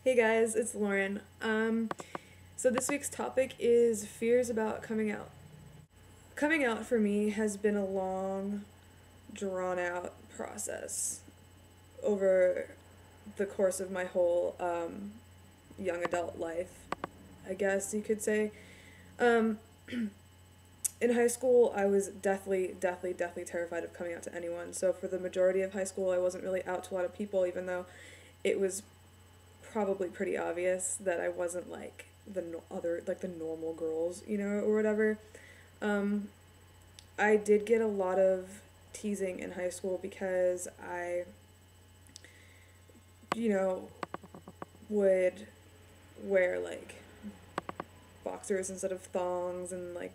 Hey guys, it's Lauren. So this week's topic is fears about coming out. Coming out for me has been a long, drawn out process over the course of my whole young adult life, I guess you could say. Um, in high school, I was deathly terrified of coming out to anyone. So for the majority of high school, I wasn't really out to a lot of people, even though it was probably pretty obvious that I wasn't like the normal girls, or whatever. Um, I did get a lot of teasing in high school because I, you know, would wear like boxers instead of thongs and like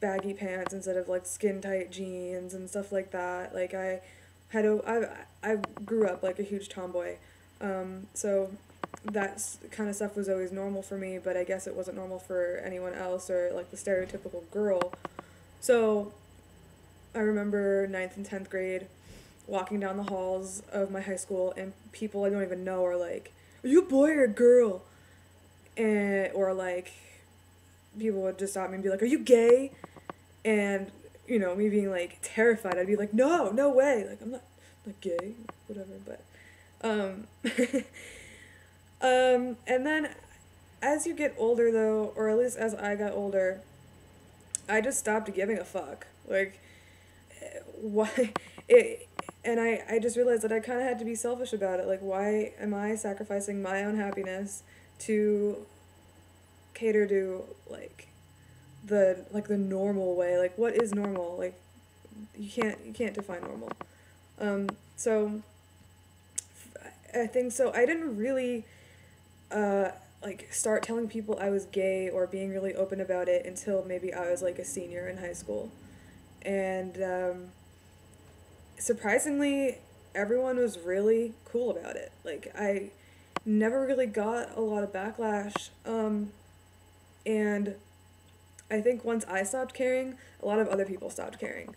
baggy pants instead of like skin tight jeans and stuff like that. Like had I grew up like a huge tomboy, so that kind of stuff was always normal for me. But I guess it wasn't normal for anyone else or like the stereotypical girl. So I remember ninth and 10th grade walking down the halls of my high school and people I don't even know are like, "Are you a boy or a girl?" And or like people would just stop me and be like, "Are you gay?" And me being like terrified, I'd be like, "No, no way! Like I'm not gay, whatever." But um, and then as you get older though, or at least as I got older, I just stopped giving a fuck. Like why it and I just realized that I kind of had to be selfish about it. Like why am I sacrificing my own happiness to cater to the normal way? Like what is normal? Like you can't define normal. So I think so I didn't really like start telling people I was gay or being really open about it until maybe I was like a senior in high school. And surprisingly, everyone was really cool about it. Like I never really got a lot of backlash. And I think once I stopped caring, a lot of other people stopped caring.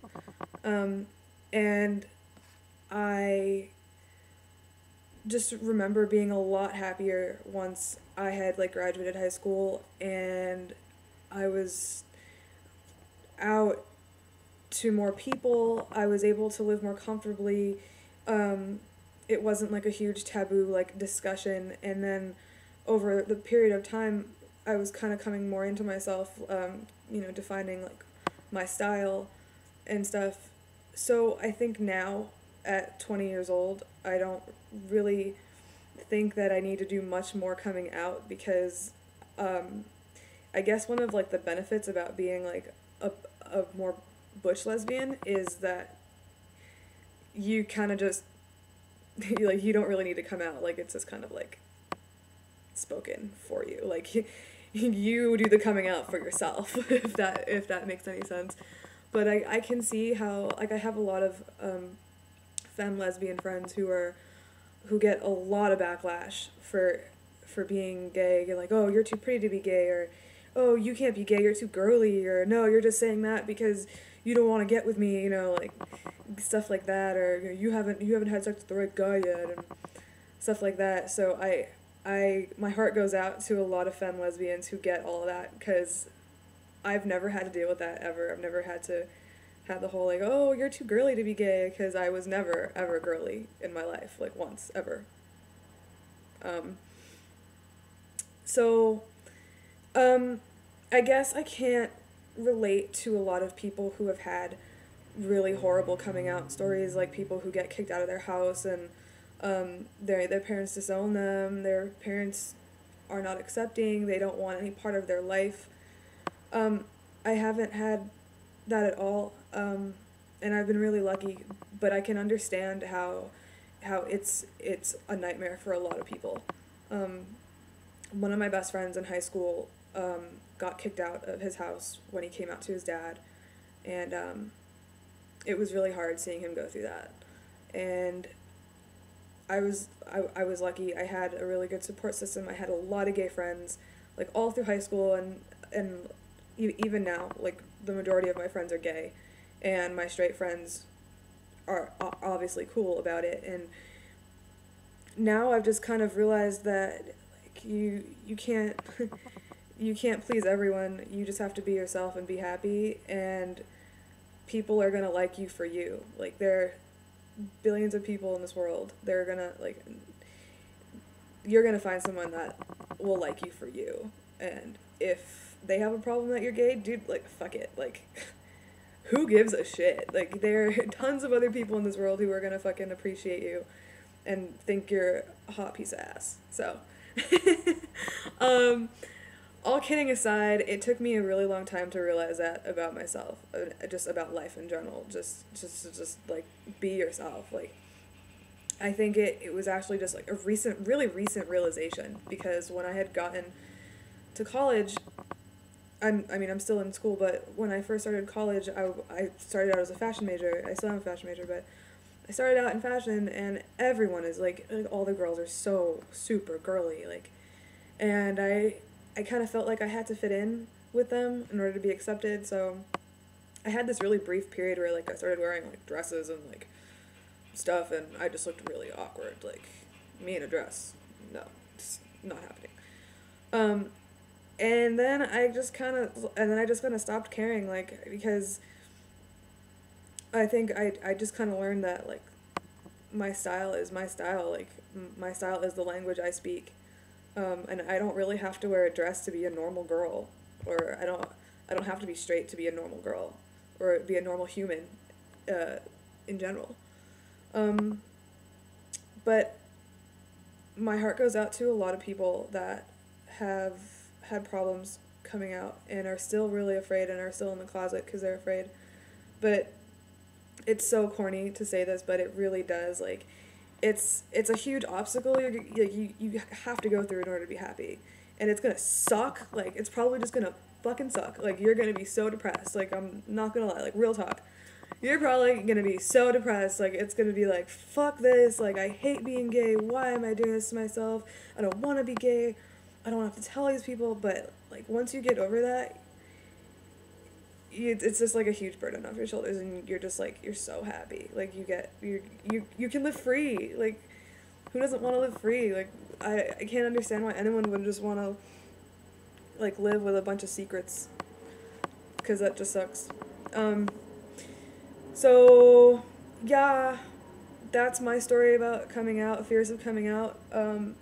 And I just remember being a lot happier once I had like graduated high school and I was out to more people. I was able to live more comfortably. It wasn't like a huge taboo like discussion. And then over the period of time, I was kind of coming more into myself, defining like my style and stuff. So I think now at 20 years old, I don't really think that I need to do much more coming out because I guess one of like the benefits about being like a more butch lesbian is that you kind of just like you don't really need to come out. Like it's just kind of like spoken for you. Like you do the coming out for yourself if that makes any sense. But I can see how like I have a lot of femme lesbian friends who get a lot of backlash for being gay. You're like, "Oh, you're too pretty to be gay," or "Oh, you can't be gay, you're too girly," or "No, you're just saying that because you don't want to get with me," like stuff like that, or you haven't had sex with the right guy yet, and stuff like that. So my heart goes out to a lot of femme lesbians who get all of that because I've never had to deal with that ever. I've never had to have the whole like, "Oh, you're too girly to be gay," because I was never ever girly in my life, like once ever. Um, so um, I guess I can't relate to a lot of people who have had really horrible coming out stories, like people who get kicked out of their house and their parents disown them, their parents are not accepting, they don't want any part of their life. Um, I haven't had that at all, and I've been really lucky, but I can understand how it's a nightmare for a lot of people. Um, One of my best friends in high school got kicked out of his house when he came out to his dad, and it was really hard seeing him go through that. And I was lucky. I had a really good support system. I had a lot of gay friends, like all through high school and even now. Like the majority of my friends are gay, and my straight friends are obviously cool about it. And now I've just kind of realized that like you can't you can't please everyone. You just have to be yourself and be happy, and people are gonna like you for you. Like there are billions of people in this world. They're gonna like you're gonna find someone that will like you for you. And if they have a problem that you're gay, dude, like fuck it. Like who gives a shit? Like there are tons of other people in this world who are gonna fucking appreciate you and think you're a hot piece of ass. So um all kidding aside, it took me a really long time to realize that about myself, just about life in general. Just like be yourself. Like I think it was actually just like a really recent realization, because when I had gotten to college, I mean I'm still in school, but when I first started college, I started out as a fashion major. I still am a fashion major, but I started out in fashion, and everyone is like all the girls are so super girly, like, and I kind of felt like I had to fit in with them in order to be accepted. So I had this really brief period where like I started wearing like dresses and like stuff, and I just looked really awkward. Like me in a dress, no, it's not happening. Um, and then I just kind of stopped caring, like, because I think I just kind of learned that like my style is my style. Like my style is the language I speak. And I don't really have to wear a dress to be a normal girl, or I don't have to be straight to be a normal girl, or be a normal human, in general. Um, but my heart goes out to a lot of people that have had problems coming out and are still really afraid and are still in the closet because they're afraid. But it's so corny to say this, but it really does, like, it's a huge obstacle you have to go through in order to be happy, and it's gonna suck. Like it's probably just gonna fucking suck. Like you're gonna be so depressed. Like I'm not gonna lie. Like real talk, you're probably gonna be so depressed. Like it's gonna be like fuck this. Like I hate being gay. Why am I doing this to myself? I don't want to be gay. I don't have to tell these people. But like once you get over that, it's just like a huge burden off your shoulders, and you're just like you're so happy. Like you can live free. Like who doesn't want to live free? Like I can't understand why anyone would just want to like live with a bunch of secrets, because that just sucks. So yeah, that's my story about coming out, fears of coming out. And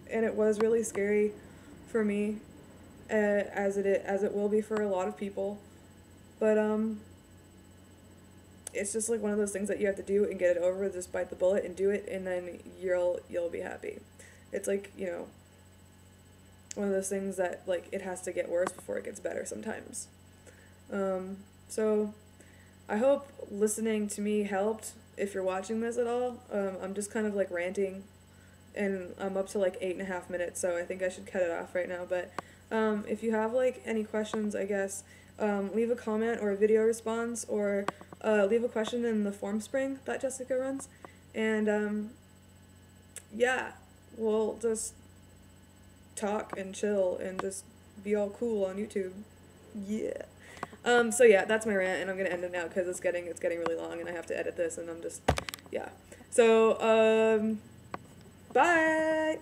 it was really scary for me, as it will be for a lot of people. But it's just like one of those things that you have to do and get it over with. Just bite the bullet and do it, and then you'll be happy. It's like, you know, one of those things that like it has to get worse before it gets better sometimes. So I hope listening to me helped. If you're watching this at all, I'm just kind of like ranting, and I'm up to like 8.5 minutes, so I think I should cut it off right now. But if you have like any questions, I guess. Leave a comment or a video response, or leave a question in the form spring that Jessica runs. And yeah, we'll just talk and chill and just be all cool on YouTube. Yeah. So yeah, that's my rant, and I'm gonna end it now because it's getting really long, and I have to edit this, and I'm just, yeah. So bye.